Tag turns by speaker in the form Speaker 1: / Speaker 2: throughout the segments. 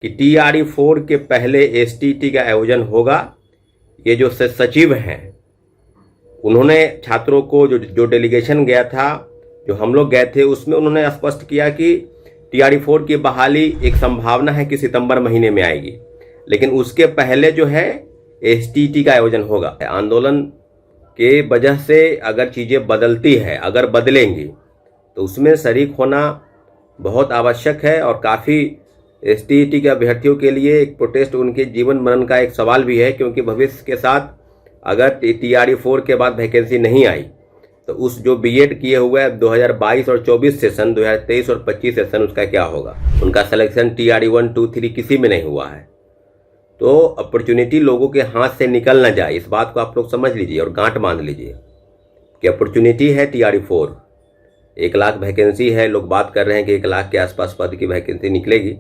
Speaker 1: कि TRE-4 के पहले STT का आयोजन होगा। ये जो सचिव हैं उन्होंने छात्रों को जो डेलीगेशन गया था, जो हम लोग गए थे, उसमें उन्होंने स्पष्ट किया कि TRE-4 की बहाली एक संभावना है कि सितंबर महीने में आएगी, लेकिन उसके पहले जो है STT का आयोजन होगा। आंदोलन के वजह से अगर चीज़ें बदलती है, अगर बदलेंगी, तो उसमें शरीक होना बहुत आवश्यक है। और काफ़ी STT के अभ्यर्थियों के लिए एक प्रोटेस्ट उनके जीवन मरण का एक सवाल भी है, क्योंकि भविष्य के साथ अगर TRE-4 के बाद वैकेंसी नहीं आई तो उस जो B.Ed किए हुए 2022 और 24 सेशन, 2023 और 25 सेशन, उसका क्या होगा। उनका सिलेक्शन TRE-1, 2, 3 किसी में नहीं हुआ है। तो अपॉर्चुनिटी लोगों के हाथ से निकल ना जाए, इस बात को आप लोग समझ लीजिए और गांठ बांध लीजिए कि अपॉर्चुनिटी है TRE-4। 1 लाख वैकेंसी है, लोग बात कर रहे हैं कि 1 लाख के आसपास पद की वैकेंसी निकलेगी।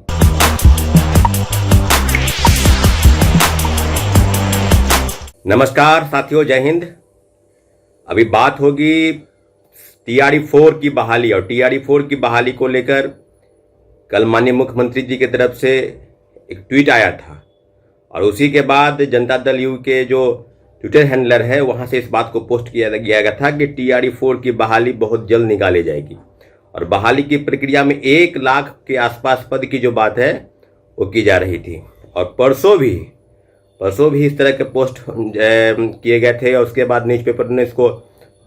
Speaker 1: नमस्कार साथियों, जय हिंद। अभी बात होगी TRE-4 की बहाली, और TRE-4 की बहाली को लेकर कल माननीय मुख्यमंत्री जी की तरफ से एक ट्वीट आया था, और उसी के बाद जनता दल यू के जो ट्विटर हैंडलर है वहां से इस बात को पोस्ट किया गया था कि TRE-4 की बहाली बहुत जल्द निकाली जाएगी। और बहाली की प्रक्रिया में 1 लाख के आसपास पद की जो बात है वो की जा रही थी। और परसों भी इस तरह के पोस्ट किए गए थे, और उसके बाद न्यूज़पेपर ने इसको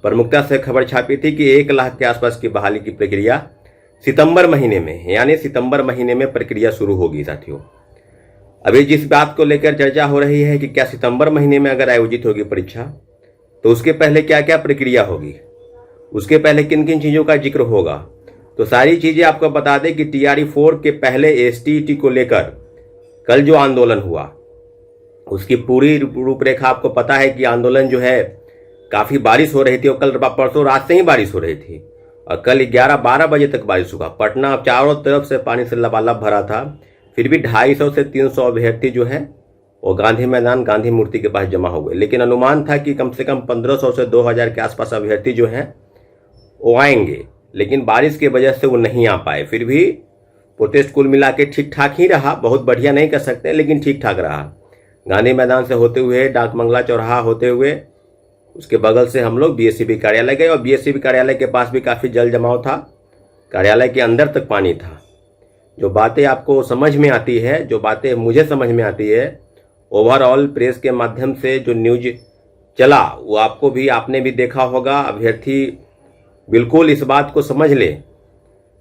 Speaker 1: प्रमुखता से खबर छापी थी कि 1 लाख के आसपास की बहाली की प्रक्रिया सितंबर महीने में, यानी सितंबर महीने में प्रक्रिया शुरू होगी। साथियों, अभी जिस बात को लेकर चर्चा हो रही है कि क्या सितंबर महीने में अगर आयोजित होगी परीक्षा, तो उसके पहले क्या क्या प्रक्रिया होगी, उसके पहले किन किन चीज़ों का जिक्र होगा, तो सारी चीज़ें आपको बता दें कि TRE-4 के पहले STT को लेकर कल जो आंदोलन हुआ उसकी पूरी रूपरेखा आपको पता है कि आंदोलन जो है, काफ़ी बारिश हो रही थी, और कल परसों रात से ही बारिश हो रही थी, और कल 11-12 बजे तक बारिश हुआ। पटना चारों तरफ से पानी से लबालब भरा था, फिर भी 250 से 300 अभ्यर्थी जो है वो गांधी मैदान, गांधी मूर्ति के पास जमा हुए। लेकिन अनुमान था कि कम से कम 1500 से 2000 के आसपास अभ्यर्थी जो हैं वो आएंगे, लेकिन बारिश की वजह से वो नहीं आ पाए। फिर भी प्रोटेस्ट कुल मिला के ठीक ठाक ही रहा, बहुत बढ़िया नहीं कर सकते, लेकिन ठीक ठाक रहा। गांधी मैदान से होते हुए, डाक बंगला चौराहा होते हुए, उसके बगल से हम लोग BSEB कार्यालय गए, और BSEB कार्यालय के पास भी काफ़ी जल जमाव था, कार्यालय के अंदर तक पानी था। जो बातें आपको समझ में आती है, जो बातें मुझे समझ में आती है, ओवरऑल प्रेस के माध्यम से जो न्यूज चला वो आपने भी देखा होगा। अभ्यर्थी बिल्कुल इस बात को समझ ले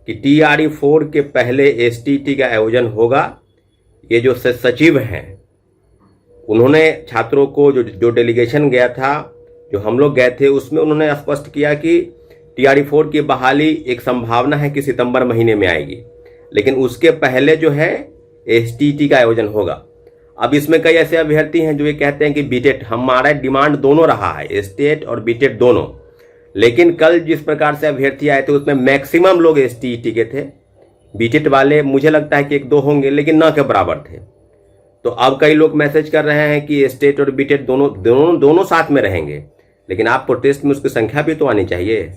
Speaker 1: कि TRE-4 के पहले STT का आयोजन होगा। ये जो सचिव हैं उन्होंने छात्रों को जो डेलीगेशन गया था, जो हम लोग गए थे, उसमें उन्होंने स्पष्ट किया कि TRE-4 की बहाली एक संभावना है कि सितंबर महीने में आएगी, लेकिन उसके पहले जो है STT का आयोजन होगा। अब इसमें कई ऐसे अभ्यर्थी हैं जो ये कहते हैं कि BTET, हमारा डिमांड दोनों रहा है, स्टेट और BTET दोनों, लेकिन कल जिस प्रकार से अभ्यर्थी आए थे उसमें मैक्सिमम लोग STT के थे। BTET वाले मुझे लगता है कि 1-2 होंगे, लेकिन न के बराबर थे। तो अब कई लोग मैसेज कर रहे हैं कि स्टेट और BTET दोनों साथ में रहेंगे, लेकिन आप प्रोटेस्ट में उसकी संख्या भी तो आनी चाहिए।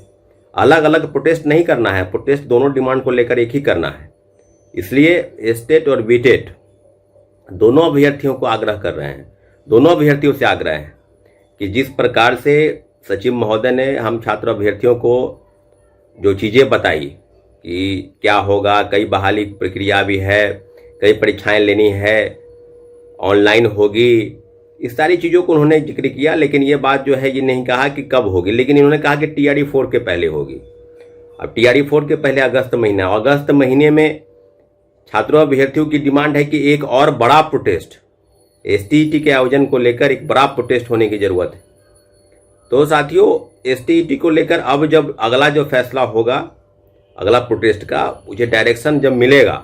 Speaker 1: अलग अलग प्रोटेस्ट नहीं करना है, प्रोटेस्ट दोनों डिमांड को लेकर एक ही करना है। इसलिए स्टेट और BTET दोनों अभ्यर्थियों को आग्रह कर रहे हैं, दोनों अभ्यर्थियों से आग्रह है कि जिस प्रकार से सचिव महोदय ने हम छात्र अभ्यर्थियों को जो चीज़ें बताई कि क्या होगा, कई बहाली प्रक्रिया भी है, कई परीक्षाएं लेनी है, ऑनलाइन होगी, इस सारी चीज़ों को उन्होंने जिक्र किया। लेकिन ये बात जो है ये नहीं कहा कि कब होगी, लेकिन इन्होंने कहा कि TRE-4 के पहले होगी। अब TRE-4 के पहले अगस्त महीने में छात्रों अभ्यर्थियों की डिमांड है कि एक और बड़ा प्रोटेस्ट, STT के आयोजन को लेकर एक बड़ा प्रोटेस्ट होने की ज़रूरत है। तो साथियों, STT को लेकर अब जब अगला जो फैसला होगा, अगला प्रोटेस्ट का, मुझे डायरेक्शन जब मिलेगा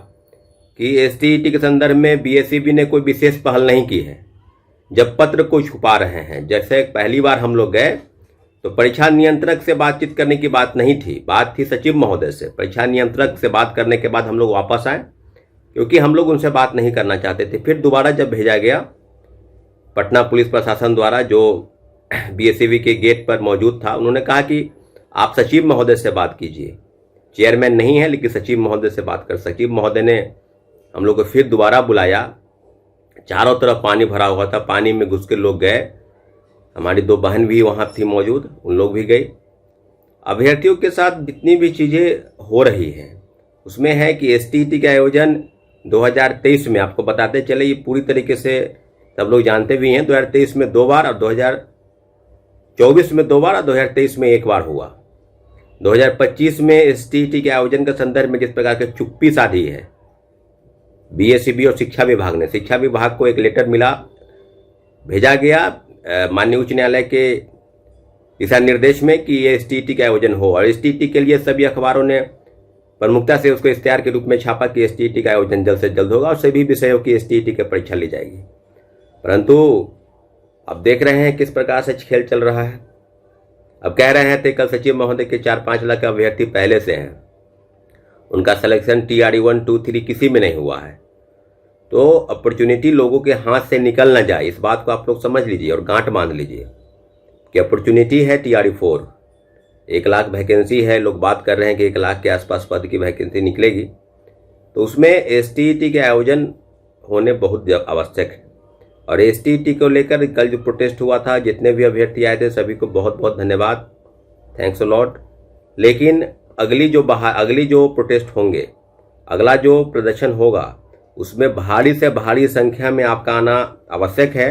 Speaker 1: कि STT के संदर्भ में BSEB ने कोई विशेष पहल नहीं की है, जब पत्र को छुपा रहे हैं। जैसे पहली बार हम लोग गए तो परीक्षा नियंत्रक से बातचीत करने की बात नहीं थी, बात थी सचिव महोदय से। परीक्षा नियंत्रक से बात करने के बाद हम लोग वापस आए, क्योंकि हम लोग उनसे बात नहीं करना चाहते थे। फिर दोबारा जब भेजा गया पटना पुलिस प्रशासन द्वारा, जो BSEB के गेट पर मौजूद था, उन्होंने कहा कि आप सचिव महोदय से बात कीजिए। चेयरमैन नहीं है, लेकिन सचिव महोदय से बात कर। सचिव महोदय ने हम लोग को फिर दोबारा बुलाया। चारों तरफ पानी भरा हुआ था, पानी में घुस के लोग गए। हमारी 2 बहन भी वहाँ थी मौजूद, उन लोग भी गई। अभ्यर्थियों के साथ जितनी भी चीज़ें हो रही हैं उसमें है कि एसटीईटी का आयोजन 2023 में, आपको बताते चले, ये पूरी तरीके से सब लोग जानते भी हैं, 2023 में 2 बार और 2024 में 2 बार और 2023 में 1 बार हुआ। 2025 में एसटीईटी के आयोजन के संदर्भ में जिस प्रकार की चुप्पी साधी है बीएसईबी और शिक्षा विभाग ने, शिक्षा विभाग को एक लेटर मिला, भेजा गया माननीय उच्च न्यायालय के दिशा निर्देश में कि ये एसटीईटी का आयोजन हो, और एसटीईटी के लिए सभी अखबारों ने प्रमुखता से उसको इश्तेहार के रूप में छापा कि एसटीईटी का आयोजन जल्द से जल्द होगा और सभी विषयों की एसटीईटी की परीक्षा ली जाएगी। परंतु अब देख रहे हैं किस प्रकार से खेल चल रहा है। अब कह रहे हैं थे कल सचिव महोदय के 4-5 लाख अभ्यर्थी पहले से हैं, उनका सिलेक्शन TRE 1, 2, 3 किसी में नहीं हुआ है। तो अपॉर्चुनिटी लोगों के हाथ से निकल ना जाए, इस बात को आप लोग समझ लीजिए और गांठ बांध लीजिए कि अपॉर्चुनिटी है TRE 4, 1 लाख वैकेंसी है। लोग बात कर रहे हैं कि 1 लाख के आसपास पद की वैकेंसी निकलेगी, तो उसमें एसटीईटी के आयोजन होने बहुत आवश्यक है। और एसटीईटी को लेकर कल जो प्रोटेस्ट हुआ था, जितने भी अभ्यर्थी आए थे सभी को बहुत बहुत धन्यवाद, थैंक्स अ लॉट। लेकिन अगली जो प्रोटेस्ट होंगे, अगला जो प्रदर्शन होगा, उसमें भारी से भारी संख्या में आपका आना आवश्यक है।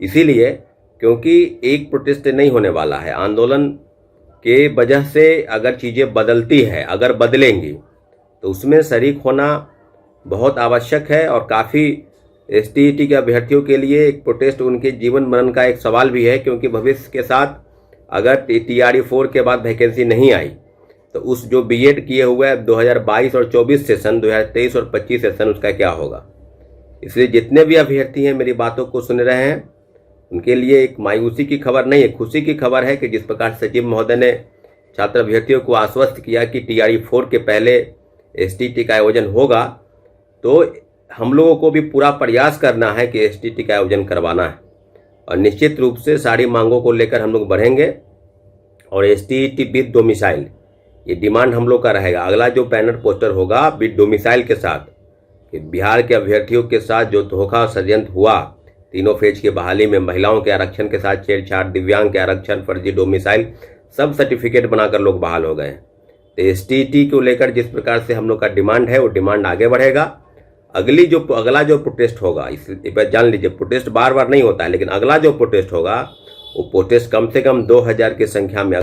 Speaker 1: इसीलिए क्योंकि एक प्रोटेस्ट नहीं होने वाला है, आंदोलन के वजह से अगर चीज़ें बदलती है, अगर बदलेंगी तो उसमें शरीक होना बहुत आवश्यक है। और काफ़ी एसटीईटी के अभ्यर्थियों के लिए एक प्रोटेस्ट उनके जीवन मरण का एक सवाल भी है, क्योंकि भविष्य के साथ अगर TRE 4 के बाद वैकेंसी नहीं आई तो उस जो बीएड किए हुए 2022 और 24 सेशन, 2023 और 25 सेशन, उसका क्या होगा। इसलिए जितने भी अभ्यर्थी हैं मेरी बातों को सुन रहे हैं, उनके लिए एक मायूसी की खबर नहीं है, खुशी की खबर है कि जिस प्रकार सचिव महोदय ने छात्र अभ्यर्थियों को आश्वस्त किया कि TRE 4 के पहले एसटीईटी का आयोजन होगा, तो हम लोगों को भी पूरा प्रयास करना है कि एसटीईटी का आयोजन करवाना है। और निश्चित रूप से सारी मांगों को लेकर हम लोग बढ़ेंगे और एसटीईटी विद डोमिसाइल, ये डिमांड हम लोग का रहेगा। अगला जो बैनर पोस्टर होगा विद डोमिसाइल के साथ, कि बिहार के अभ्यर्थियों के साथ जो धोखा षड्यंत्र हुआ, तीनों फेज की बहाली में महिलाओं के आरक्षण के साथ छेड़छाड़, दिव्यांग के आरक्षण, फर्जी डोमिसाइल, सब सर्टिफिकेट बनाकर लोग बहाल हो गए। तो एसटीईटी को लेकर जिस प्रकार से हम लोग का डिमांड है, वो डिमांड आगे बढ़ेगा। अगला जो प्रोटेस्ट होगा, इस जान लीजिए, प्रोटेस्ट बार बार नहीं होता है, लेकिन अगला जो प्रोटेस्ट होगा वो प्रोटेस्ट कम से कम 2000 की संख्या में